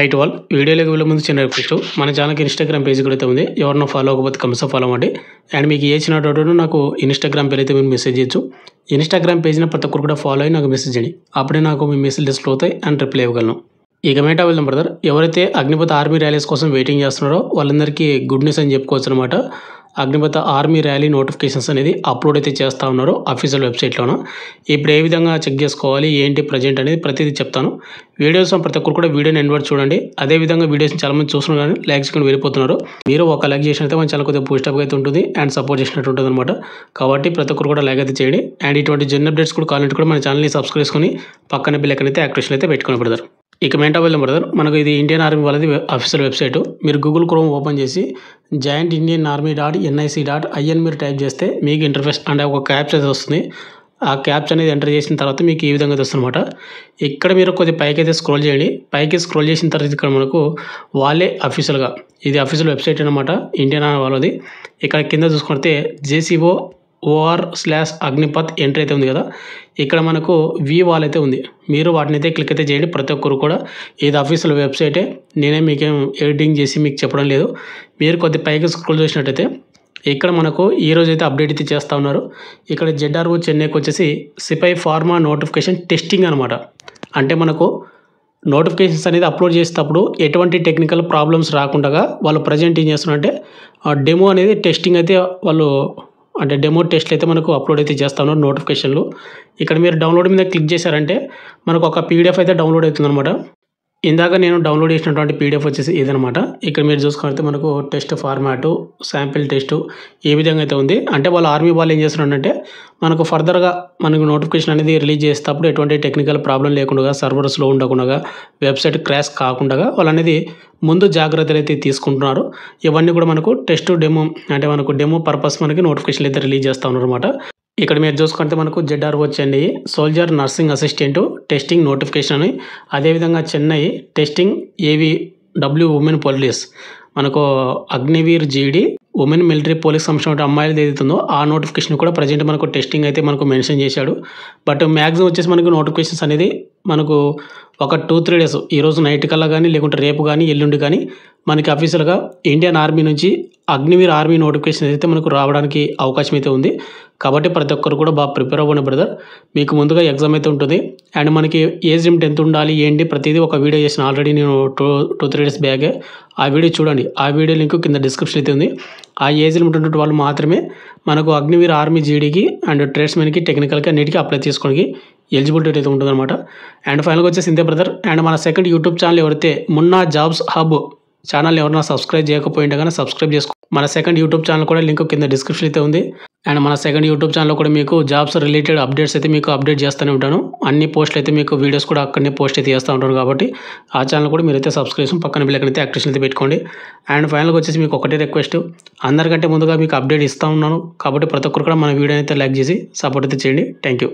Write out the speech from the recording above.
High to all వీడియోలోకి వెళ్ళే ముందు చిన్న రిక్వెస్ట్ మన ఛానల్కి ఇన్స్టాగ్రామ్ పేజ్ కూడా అయితే ఉంది. ఎవరన్నా ఫాలో అవ్వకపోతే కంపల్సరీ ఫాలో అవ్వండి. అండ్ మీకు ఏ చిన్న డౌట్ ఉన్నా నాకు ఇన్స్టాగ్రామ్ పేరు అయితే మీరు మెసేజ్ చేయొచ్చు. ఇన్స్టాగ్రామ్ పేజ్ని ప్రతి ఒక్కరు కూడా ఫాలో అయ్యి నాకు మెసేజ్ చేయండి. అప్పుడే నాకు మీ మెసేజ్ డిస్ప్లే అవుతాయి అండ్ రిప్లై ఇవ్వగలను. ఇక మేటా వెళ్దాం బ్రదర్. ఎవరైతే అగ్నిపథ ఆర్మీ ర్యాలీస్ కోసం వెయిటింగ్ చేస్తున్నారో వాళ్ళందరికీ గుడ్ న్యూస్ అని చెప్పుకోవచ్చు అనమాట. అగ్నిపథ ఆర్మీ ర్యాలీ నోటిఫికేషన్స్ అనేది అప్లోడ్ అయితే చేస్తూ ఉన్నారు అఫీషియల్ వెబ్సైట్లోన. ఇప్పుడు ఏ విధంగా చెక్ చేసుకోవాలి ఏంటి ప్రజెంట్ అనేది ప్రతిదీ చెప్తాను. వీడియోస్ ప్రతి ఒక్కరు కూడా వీడియోని ఎండ్ వరకు చూడండి. అదేవిధంగా వీడియోస్ని చాలామంది చూస్తున్నారు కానీ లైక్ చేసుకుని వెళ్ళిపోతున్నారు. మీరు ఒక లైక్ చేసినైతే మన ఛానల్ కొద్దిగా బూస్టప్ అయితే ఉంటుంది అండ్ సపోర్ట్ చేసినట్టు ఉంటుంది అనమాట. కాబట్టి ప్రతి ఒక్కరు కూడా లైక్ అయితే చేయండి. అండ్ ఇటువంటి జనరల్ అప్డేట్స్ కూడా కావాలంటే కూడా మన ఛానల్ని సబ్స్క్రైబ్ చేసుకొని పక్కన బెల్ ఐకాన్ అయితే యాక్టివేషన్ అయితే పెట్టుకుని బ్రదర్. ఇక మేటా వెళ్దాం బ్రదర్. మనకు ఇది ఇండియన్ ఆర్మీ వాళ్ళది అఫీషియల్ వెబ్సైట్. మీరు గూగుల్ క్రోమ్ ఓపెన్ చేసి jointindianarmy.in మీరు టైప్ చేస్తే మీకు ఇంటర్ఫేస్ అంటే ఒక క్యాప్చర్ అయితే వస్తుంది. ఆ క్యాప్చర్ అనేది ఎంటర్ చేసిన తర్వాత మీకు ఈ విధంగా వస్తుందన్నమాట. ఇక్కడ మీరు కొద్దిగా పైకి అయితే స్క్రోల్ చేయండి. పైకి స్క్రోల్ చేసిన తర్వాత ఇక్కడ మనకు వాళ్ళే అఫీషియల్గా ఇది అఫీషియల్ వెబ్సైట్ అనమాట ఇండియన్ ఆర్మీ వాళ్ళది. ఇక్కడ కింద చూసుకుంటే JCOOR/అగ్నిపథ్ ఎంట్రీ అయితే ఉంది కదా, ఇక్కడ మనకు వాల్ అయితే ఉంది. మీరు వాటిని అయితే క్లిక్ అయితే చేయండి. ప్రతి ఒక్కరు కూడా ఇది అఫీషియల్ వెబ్సైటే, నేనే మీకేం ఎడిటింగ్ చేసి మీకు చెప్పడం లేదు. మీరు కొద్ది పైకి స్క్రోల్ చేసినట్టయితే ఇక్కడ మనకు ఈరోజు అయితే అప్డేట్ అయితే చేస్తూ ఉన్నారు. ఇక్కడ ZRO చెన్నైకి వచ్చేసి సిపై ఫార్మా నోటిఫికేషన్ టెస్టింగ్ అనమాట. అంటే మనకు నోటిఫికేషన్స్ అనేది అప్లోడ్ చేసేటప్పుడు ఎటువంటి టెక్నికల్ ప్రాబ్లమ్స్ రాకుండా వాళ్ళు ప్రజెంట్ ఏం చేస్తున్నారంటే డెమో అనేది టెస్టింగ్ అయితే వాళ్ళు అంటే డెమో టెస్ట్లు అయితే మనకు అప్లోడ్ అయితే చేస్తా ఉన్నారు నోటిఫికేషన్లు. ఇక్కడ మీరు డౌన్లోడ్ మీద క్లిక్ చేశారంటే మనకు ఒక PDF అయితే డౌన్లోడ్ అవుతుందన్నమాట. ఇందాక నేను డౌన్లోడ్ చేసినటువంటి PDF వచ్చేసి ఇదనమాట. ఇక్కడ మీరు చూసుకుంటే మనకు టెస్ట్ ఫార్మాటు శాంపిల్ టెస్టు ఏ విధంగా అయితే ఉంది. అంటే వాళ్ళు ఆర్మీ వాళ్ళు ఏం చేస్తున్నారంటే మనకు ఫర్దర్గా మనకు నోటిఫికేషన్ అనేది రిలీజ్ చేసేటప్పుడు ఎటువంటి టెక్నికల్ ప్రాబ్లం లేకుండా సర్వర్ స్లో ఉండకుండా వెబ్సైట్ క్రాష్ కాకుండా వాళ్ళు అనేది ముందు జాగ్రత్తలు అయితే తీసుకుంటున్నారు. ఇవన్నీ కూడా మనకు టెస్ట్ డెమో అంటే మనకు డెమో పర్పస్ మనకి నోటిఫికేషన్ అయితే రిలీజ్ చేస్తూ ఉన్నారు అనమాట. ఇక్కడ మీరు చూసుకుంటే మనకు ZRO Chennai soldier nursing assistant testing notification అని, అదేవిధంగా Chennai testing AVW women police మనకు Agniveer GD women military police సంస్థ అమ్మాయిలు ఏదైతుందో ఆ నోటిఫికేషన్ కూడా ప్రజెంట్ మనకు టెస్టింగ్ అయితే మనకు మెన్షన్ చేశాడు. బట్ మ్యాక్సిమం వచ్చేసి మనకు నోటిఫికేషన్స్ అనేది మనకు ఒక 2-3 డేస్ ఈరోజు నైట్ కల్లా కానీ లేకుంటే రేపు కానీ ఎల్లుండి కానీ మనకి అఫీషియల్గా ఇండియన్ ఆర్మీ నుంచి అగ్నివీర్ ఆర్మీ నోటిఫికేషన్ అయితే మనకు రావడానికి అవకాశం అయితే ఉంది. కాబట్టి ప్రతి ఒక్కరు కూడా బాగా ప్రిపేర్ అవ్వండి బ్రదర్. మీకు ముందుగా ఎగ్జామ్ అయితే ఉంటుంది. అండ్ మనకి ఏజ్ లిమిట్ ఎంత ఉండాలి ఏంటి ప్రతిదీ ఒక వీడియో చేసిన ఆల్రెడీ నేను 2-3 డేస్ బ్యాగే. ఆ వీడియో చూడండి. ఆ వీడియో లింక్ కింద డిస్క్రిప్షన్ అయితే ఉంది. ఆ ఏజ్ లిమిట్ ఉన్నటువంటి వాళ్ళు మాత్రమే మనకు అగ్నివీర్ ఆర్మీ GDకి అండ్ ట్రేడ్స్మెన్కి టెక్నికల్కి అన్నిటికీ అప్లై చేసుకోవడానికి ఎలిజిబిలిటీ అయితే ఉంటుందన్నమాట. అండ్ ఫైనల్గా వచ్చేసి ఇంతే బ్రదర్. అండ్ మన సెకండ్ యూట్యూబ్ ఛానల్ ఎవరైతే మున్నా జాబ్స్ హబ్ ఛానల్ ఎవరైనా సబ్స్క్రైబ్ చేయకపోయింటే కానీ సబ్స్క్రైబ్ చేసుకో. మన సెకండ్ యూట్యూబ్ ఛానల్ కూడా లింక్ కింద డిస్క్రిప్షన్ అయితే ఉంది. అండ్ మన సెకండ్ యూట్యూబ్ ఛానల్లో కూడా మీకు జాబ్స్ రిలేటెడ్ అప్డేట్స్ అయితే మీకు అప్డేట్ చేస్తూనే ఉంటాను. అన్ని పోస్టులు అయితే మీకు వీడియోస్ కూడా అక్కడనే పోస్ట్ అయితే చేస్తూ ఉంటాను. కాబట్టి ఆ ఛానల్ కూడా మీరైతే సబ్స్క్రిప్షన్ పక్కన బెల్ ఐకాన్ అయితే యాక్టివేషన్ అయితే పెట్టుకోండి. అండ్ ఫైనల్గా వచ్చేసి మీకు ఒకటే రిక్వెస్ట్, అందరికంటే ముందుగా మీకు అప్డేట్ ఇస్తూ ఉన్నాను కాబట్టి ప్రతి ఒక్కరు కూడా మన వీడియో అయితే లైక్ చేసి సపోర్ట్ అయితే చేయండి. Thank you.